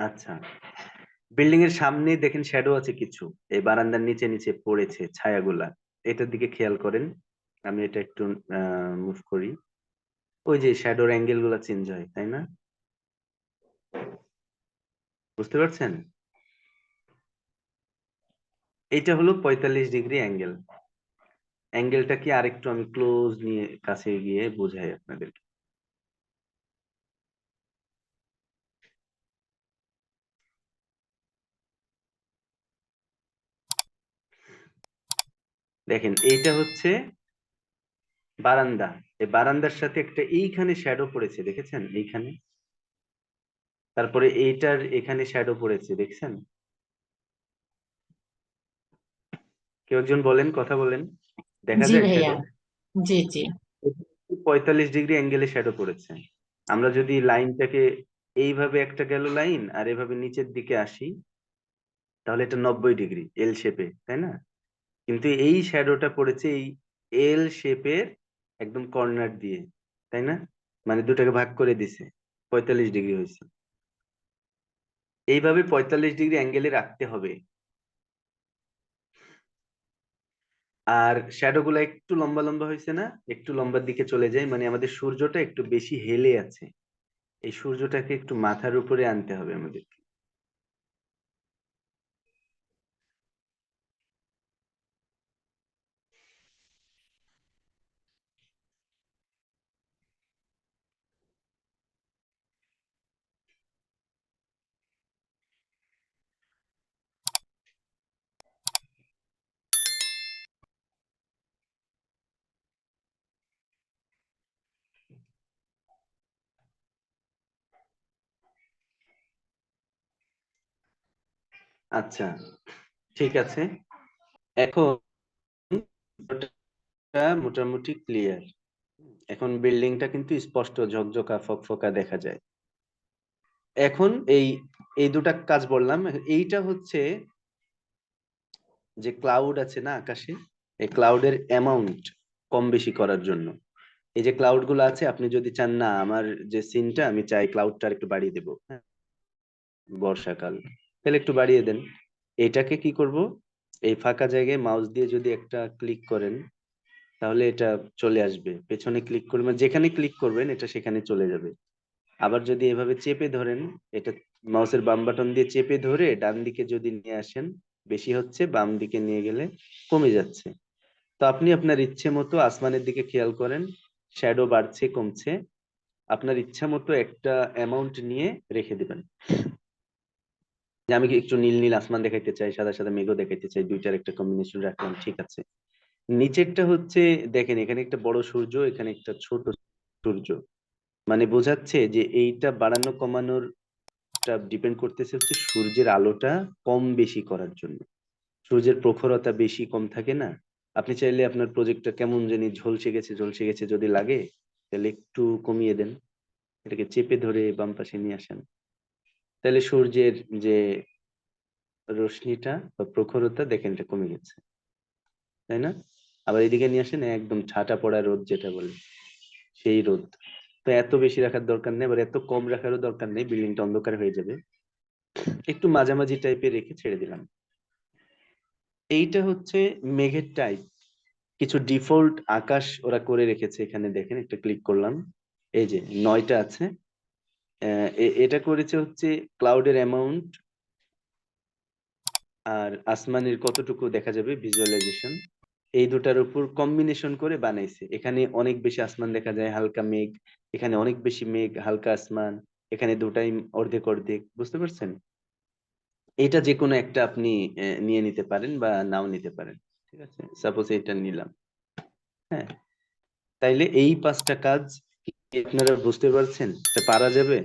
আচ্ছা, বিল্ডিং এর সামনে দেখেন শ্যাডো আছে কিছু, এই বারান্দার নিচে নিচে পড়েছে ছায়াগুলা। এটার দিকে খেয়াল করেন। আমি এটা একটু মুভ করি। ওই যে শ্যাডোর অ্যাঙ্গেল গুলা চেঞ্জ হয়, তাই না? বুঝতে পারছেন? এইটা হলো 45 ডিগ্রি অ্যাঙ্গেল। অ্যাঙ্গেলটা কি আরেকটু আমি ক্লোজ নিয়ে কাছে গিয়ে বোঝাই আপনাদেরকে। দেখেন এইটা হচ্ছে বারান্দা। এই বারান্দার সাথে একটা এইখানে শ্যাডো পড়েছে, দেখেছেন? এইখানে। তারপরে এইটার এখানে শ্যাডো পড়েছে, দেখছেন? কেউ একজন বলেন, কথা বলেন। দেখা জি যায় ভাইয়া। শ্যাডো? জি জি। 45 ডিগ্রি অ্যাঙ্গেলে শ্যাডো পড়েছে। আমরা যদি লাইনটাকে এইভাবে একটা গেল লাইন আর এভাবে নিচের দিকে আসি, তাহলে এটা 90 ডিগ্রি এল শেপে, তাই না? কিন্তু এই শ্যাডোটা পড়েছে এই এল শেপের একদম কর্নার দিয়ে, তাই না? মানে দুটাকে ভাগ করে দিছে, 45 ডিগ্রি হয়েছে। এইভাবে 45 ডিগ্রি অ্যাঙ্গেলে রাখতে হবে। আর শ্যাডো গুলা একটু লম্বা লম্বা হয়েছে না, একটু লম্বার দিকে চলে যায়, মানে আমাদের সূর্যটা একটু বেশি হেলে আছে। এই সূর্যটাকে একটু মাথার উপরে আনতে হবে আমাদের। আচ্ছা, ঠিক আছে। এখন ওটা মোটামুটি ক্লিয়ার। এখন বিল্ডিংটা কিন্তু স্পষ্ট ঝকঝকা ফকফকা দেখা যায়। এখন এই এই দুটা কাজ বললাম। এইটা হচ্ছে যে ক্লাউড আছে না আকাশে, এই ক্লাউডের অ্যামাউন্ট কম বেশি করার জন্য। এই যে ক্লাউড গুলো আছে, আপনি যদি চান না আমার যে সিনটা, আমি চাই ক্লাউডটা একটু বাড়িয়ে দেবো, হ্যাঁ, বর্ষাকাল, তাহলে একটু বাড়িয়ে দেন। এটাকে কি করব, এই ফাঁকা জায়গায় মাউস দিয়ে যদি একটা ক্লিক করেন, তাহলে এটা চলে আসবে। পেছনে ক্লিক করবেন, যেখানে ক্লিক করবেন এটা সেখানে চলে যাবে। আবার যদি এভাবে চেপে ধরেন, এটা মাউসের বাম বাটন দিয়ে চেপে ধরে ডান দিকে যদি নিয়ে আসেন, বেশি হচ্ছে, বাম দিকে নিয়ে গেলে কমে যাচ্ছে। তো আপনি আপনার ইচ্ছে মতো আসমানের দিকে খেয়াল করেন, শ্যাডো বাড়ছে কমছে, আপনার ইচ্ছা মতো একটা অ্যামাউন্ট নিয়ে রেখে দিবেন। যে আমি কি একটু নীল নীল আসমান দেখাইতে চাই, সাদা সাদা মেঘও দেখাইতে চাই, দুইটার একটা কম্বিনেশন রাখলাম, ঠিক আছে। নিচেরটা হচ্ছে, দেখেন এখানে একটা বড় সূর্য, এখানে একটা ছোট সূর্য, মানে বোঝাচ্ছে যে এইটা বাড়ানো কমানোর ডিপেন্ড করতেছে হচ্ছে সূর্যের আলোটা কম বেশি করার জন্য। সূর্যের প্রখরতা বেশি কম থাকে না, আপনি চাইলে আপনার প্রজেক্টটা কেমন জানি ঝলসে গেছে ঝলসে গেছে যদি লাগে, তাহলে একটু কমিয়ে দেন, এটাকে চেপে ধরে বাম পাশে নিয়ে আসেন, তাহলে সূর্যের যে রশ্মিটা বা প্রখরতা দেখেন এটা কমে গেছে, তাই না? আবার এদিকে নিয়ে আসেন, একদম ঠাটা পড়া রোদ যেটা বলে, সেই রোদ। তো এত বেশি রাখার দরকার নেই, আবার এত কম রাখারও দরকার নেই, বিল্ডিংটা অন্ধকার হয়ে যাবে। একটু মাঝামাঝি টাইপের রেখে ছেড়ে দিলাম। এইটা হচ্ছে মেঘের টাইপ। কিছু ডিফল্ট আকাশ ওরা করে রেখেছে এখানে, দেখেন একটা ক্লিক করলাম, এই যে 9টা আছে। এটা করেছে হচ্ছে ক্লাউডের অ্যামাউন্ট আর আসমানের কতটুকু দেখা যাবে ভিজুয়ালাইজেশন, এই দুটার উপর কম্বিনেশন করে বানাইছে। এখানে অনেক বেশি আসমান দেখা যায়, হালকা মেঘ, এখানে অনেক বেশি মেঘ, হালকা আসমান, এখানে দুটাই অর্ধেক অর্ধেক, বুঝতে পারছেন? এটা যে কোনো একটা আপনি নিয়ে নিতে পারেন বা নাও নিতে পারেন, ঠিক আছে? সাপোজ এটা নিলাম, হ্যাঁ। তাইলে এই 5টা কাজ কি আপনারা বুঝতে পারছেন? এটা পারা যাবে?